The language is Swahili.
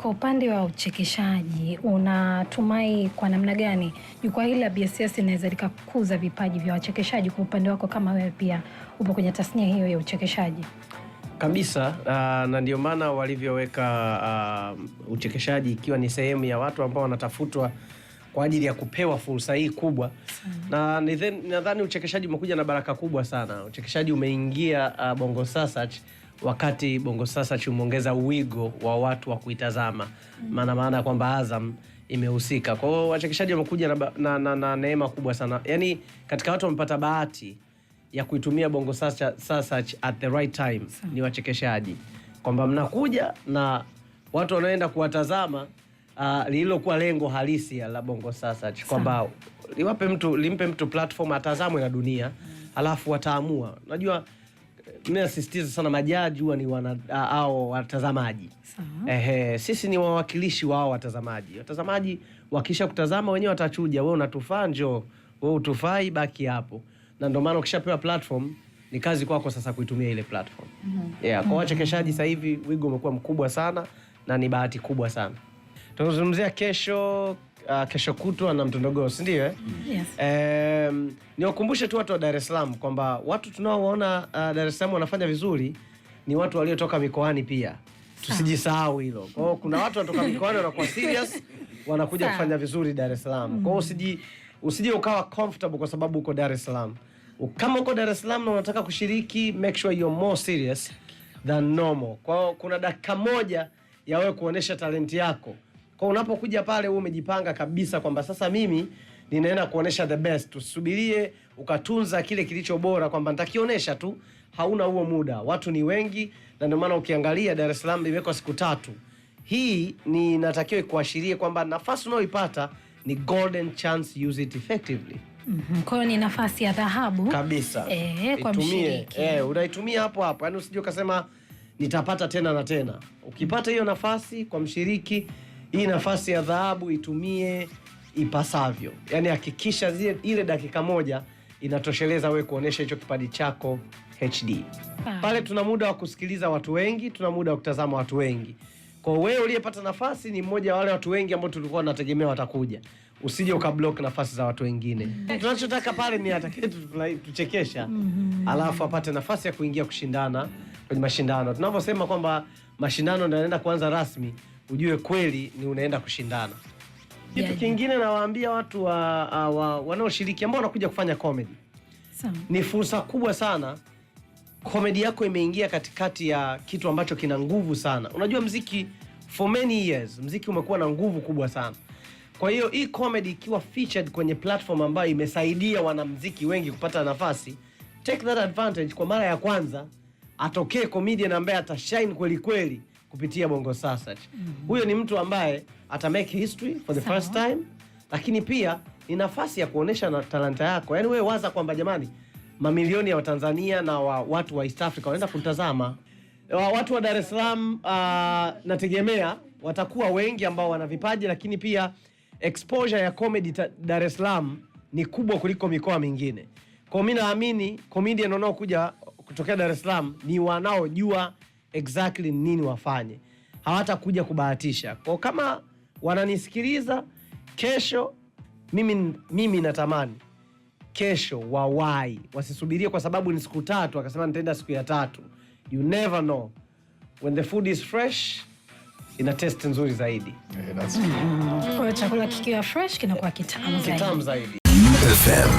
Kwa upande wa uchekeshaji, unatumai kwa namna gani jukwaa hili la BSS inaweza likakuza vipaji vya wachekeshaji kwa upande wako, kama wewe pia upo kwenye tasnia hiyo ya uchekeshaji? Kabisa, na ndio maana walivyoweka uchekeshaji ikiwa ni sehemu ya watu ambao wanatafutwa kwa ajili ya kupewa fursa hii kubwa. Na nadhani uchekeshaji umekuja na baraka kubwa sana. Uchekeshaji umeingia Bongo Sasach wakati Bongo Sasach umeongeza uwigo wa watu wa kuitazama. Maana kwamba Azam imehusika. Kwa hiyo wachekeshaji wamekuja na neema kubwa sana. Yaani katika watu wamepata bahati ya kuitumia Bongo Sasach at the right time ni wachekeshaji. Kwamba mnakuja na watu wanaenda kuwatazama lililokuwa lengo halisi la Bongo Sasach, kwamba limpe mtu platform atazamwe na dunia, alafu wataamua. Najua mimi nasisitiza sana majaji huwa ni au watazamaji. Sisi ni wawakilishi wao watazamaji. Watazamaji wakisha kutazama wenyewe watachuja, wewe unatufaa njoo, wewe utufai baki hapo. Na ndio maana ukishapewa platform ni kazi kwako sasa kuitumia ile platform. Kwa wachekeshaji sasa hivi wigo umekuwa mkubwa sana na ni bahati kubwa sana. Tunazungumzia kesho kutwa na Mtondogozi, ndio Yes. Niwakumbushe tu watu wa Dar es Salaam kwamba watu tunaoona Dar es Salaam wanafanya vizuri ni watu waliotoka mikoani pia. Tusijisahau hilo. Kwa hiyo kuna watu wanatoka mikoani wanakuwa serious, wanakuja kufanya vizuri Dar es Salaam. Kwa hiyo usije ukawa comfortable kwa sababu uko Dar es Salaam. Kama uko Dar es Salaam na unataka kushiriki, make sure you're more serious than normal. Kwa hiyo kuna dakika moja ya wewe kuonesha talenti yako. Kwa unapokuja pale wewe umejipanga kabisa kwamba sasa mimi ninaenda kuonesha the best. Usubirie ukatunza kile kilicho bora kwamba nitakionesha tu, hauna huo muda. Watu ni wengi na ndio maana ukiangalia Dar es Salaam imewekwa siku 3. Hii ni natakiwa kuashiria kwamba nafasi unayoipata ni golden chance, use it effectively. Kwa hiyo ni nafasi ya dhahabu kabisa. Kwa mshiriki. Unaitumia hapo hapo. Yaani usije ukasema nitapata tena na tena. Ukipata hiyo nafasi kwa mshiriki, hii nafasi ya dhahabu itumie ipasavyo. Yaani hakikisha ile dakika moja inatosheleza wewe kuonesha hicho kipaji chako HD. Pale tuna muda wa kusikiliza watu wengi, tuna muda wa kutazama watu wengi. Kwa wewe uliyepata nafasi ni mmoja wa wale watu wengi ambao tulikuwa tunategemea watakuja. Usije ukablock nafasi za watu wengine. Tunachotaka pale ni atakaye tuchekesha. Alafu apate nafasi ya kuingia kushindana kwenye mashindano. Tunaposema kwamba mashindano ndio yanaenda kuanza rasmi, ujue kweli ni unaenda kushindana. Kitu kingine nawaambia watu wanaoshiriki ambao wanakuja kufanya comedy. Ni fursa kubwa sana. Comedy yako imeingia katikati ya kitu ambacho kina nguvu sana. Unajua muziki for many years, muziki umekuwa na nguvu kubwa sana. Kwa hiyo hii comedy ikiwa featured kwenye platform ambayo imesaidia wanamuziki wengi kupata nafasi, take that advantage. Kwa mara ya kwanza atokee comedian ambaye atashine kweli kweli kupitia Bongo Sasach. Huyo ni mtu ambaye ata make history for the first time, lakini pia ni nafasi ya kuonesha na talanta yako. Yaani wewe waza kwamba jamani, mamilioni ya Watanzania na watu wa East Africa wanaenda kutazama. Watu wa Dar es Salaam nategemea watakuwa wengi ambao wana vipaji, lakini pia exposure ya comedy Dar es Salaam ni kubwa kuliko mikoa mingine. Kwa mimi naamini comedian wanaokuja kutokea Dar es Salaam ni wanaojua exactly nini wafanye. Hawatakuja kubahatisha. Kwa kama wananisikiliza kesho, mimi natamani kesho wawai, wasisubirie kwa sababu ni siku 3 akasema nitaenda siku ya 3. You never know. When the food is fresh, ina taste nzuri zaidi. Kwa chakula kikiwa fresh kinakuwa kitamu zaidi. FM.